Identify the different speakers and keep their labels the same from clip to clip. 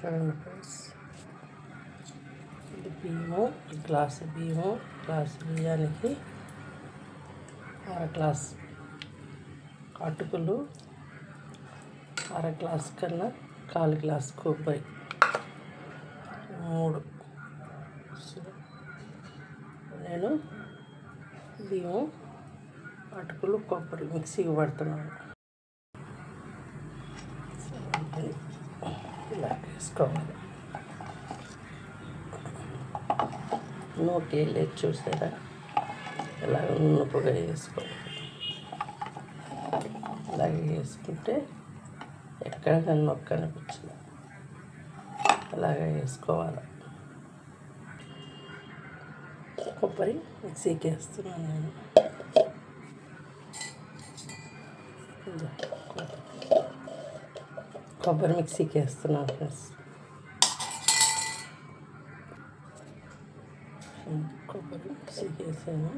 Speaker 1: చూడండి ఫ్రెండ్స్, ఇది బియ్యము, గ్లాసు బియ్యము, గ్లాసు బియ్యానికి అర గ్లాస్ అటుకులు, అర గ్లాస్ కన్నా 1/4 గ్లాస్ కొబ్బరి, 3 నేను బియ్యం, అటుకులు, కొబ్బరి మిక్సీకి పడుతున్నాను. ఇలా వేసుకోవాలి. నోటి వెళ్ళేది చూసారా, ఇలా నునుపుగా వేసుకోవాలి. ఇలాగే వేసుకుంటే ఎక్కడ కానీ నొక్క అనిపించదు. అలాగే వేసుకోవాలి. కొబ్బరి మిక్సీకి వేస్తున్నాను నేను. కొబ్బరి మిక్సీకి వేస్తున్నాను ఫ్రెండ్స్. కొబ్బరి మిక్సీకి వేసాను.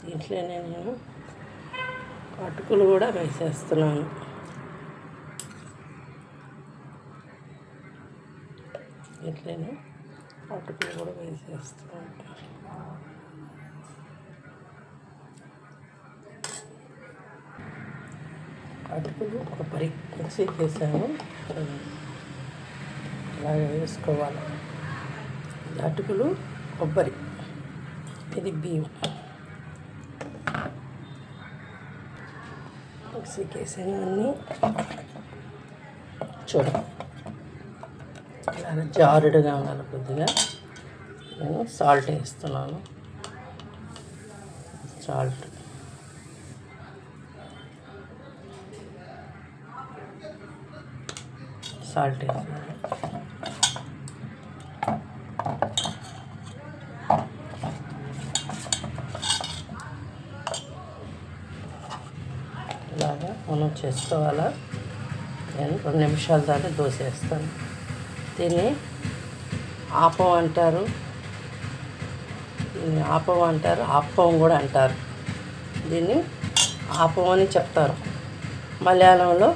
Speaker 1: దీంట్లోనే నేను అటుకులు కూడా వేసేస్తున్నాను. ఇట్లనే అటుకులు కూడా వేసేస్తున్నాను. అటుకులు, కొబ్బరి మిక్సీకి వేసాను. అలాగే వేసుకోవాలి. అటుకులు, కొబ్బరి, ఇది బియ్యం మిక్సీకి వేసాను. అన్నీ చూడండి, ఇలా జారుడుగా ఉండాలి. కొద్దిగా నేను సాల్ట్ వేస్తున్నాను. సాల్ట్ వేసాను. ఇలాగా మనం చేసుకోవాలా. నేను 2 నిమిషాల దాకా దోశ వేస్తాను. దీన్ని ఆపం అంటారు, ఆపం కూడా అంటారు. దీన్ని ఆపం అని చెప్తారు. మలయాళంలో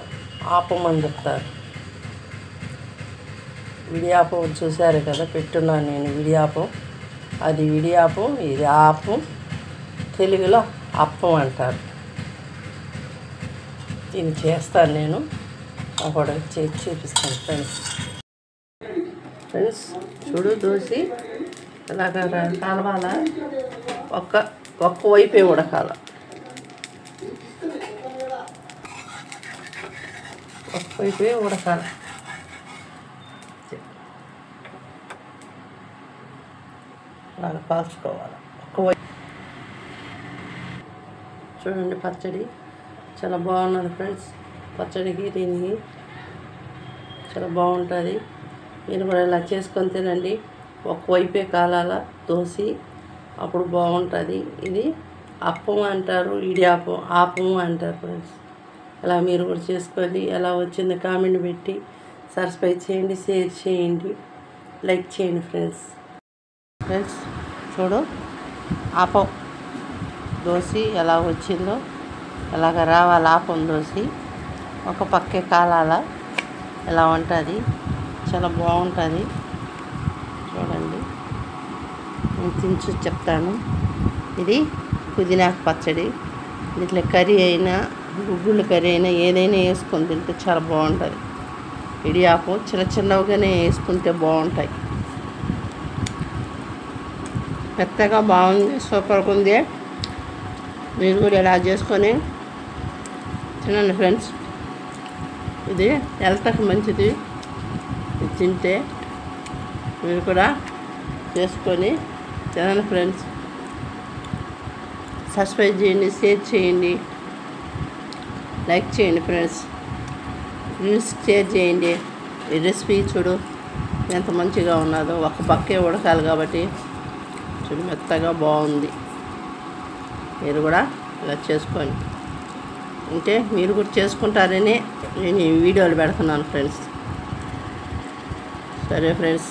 Speaker 1: ఆపం అని చెప్తారు. విడియాపం చూశారు కదా, పెట్టున్నాను నేను విడియాపం. అది విడియాపం, ఇది ఆపం. తెలుగులో అప్పం అంటారు. దీన్ని చేస్తాను నేను. ఒకటి చేసి చూపిస్తాను ఫ్రెండ్స్. చూడు, దోశ ఇలాగ కలవాల. ఒక్క వైపే ఉడకాల. ఒక్క వైపే ఉడకాల. అలాగ కాల్చుకోవాలి. ఒక్కవైపు చూడండి, పచ్చడి చాలా బాగున్నది ఫ్రెండ్స్. పచ్చడికి దీనికి చాలా బాగుంటుంది. మీరు కూడా ఇలా చేసుకొని తినండి. ఒక్కవైపే కాలాల దోశ, అప్పుడు బాగుంటుంది. ఇది అప్పం అంటారు, ఇడియాపం, ఆపం అంటారు ఫ్రెండ్స్. అలా మీరు కూడా చేసుకొని ఎలా వచ్చింది కామెంట్ పెట్టి సబ్స్క్రైబ్ చేయండి, షేర్ చేయండి, లైక్ చేయండి ఫ్రెండ్స్. చూడు, ఆపం దోశ ఎలా వచ్చిందో ఎలాగ రావాలి. ఆపం దోశ ఒక పక్కే కాలాల ఎలా ఉంటుంది, చాలా బాగుంటుంది. చూడండి, నేను తిని చెప్తాను. ఇది పుదీనాకు పచ్చడి. ఇట్లా కర్రీ అయినా, గుగ్గుళ్ళ కర్రీ అయినా ఏదైనా వేసుకొని తింటే చాలా బాగుంటుంది. ఇడియాపం చిన్నగానే వేసుకుంటే బాగుంటాయి. మెత్తగా బాగుంది, సూపర్గా ఉంది. మీరు కూడా ఇలా చేసుకొని తినండి ఫ్రెండ్స్. ఇది హెల్త్కి మంచిది. ఇది తింటే మీరు కూడా చేసుకొని తినండి ఫ్రెండ్స్. సబ్స్క్రైబ్ చేయండి, షేర్ చేయండి, లైక్ చేయండి ఫ్రెండ్స్. షేర్ చేయండి. ఈ రెసిపీ చూడు ఎంత మంచిగా ఉన్నదో. ఒక పక్కే ఉడకాలి కాబట్టి చూడు, మెత్తగా బాగుంది. మీరు కూడా ఇలా చేసుకోండి. అంటే మీరు కూడా చేసుకుంటారని నేను ఈ వీడియోలు పెడుతున్నాను ఫ్రెండ్స్. సరే ఫ్రెండ్స్.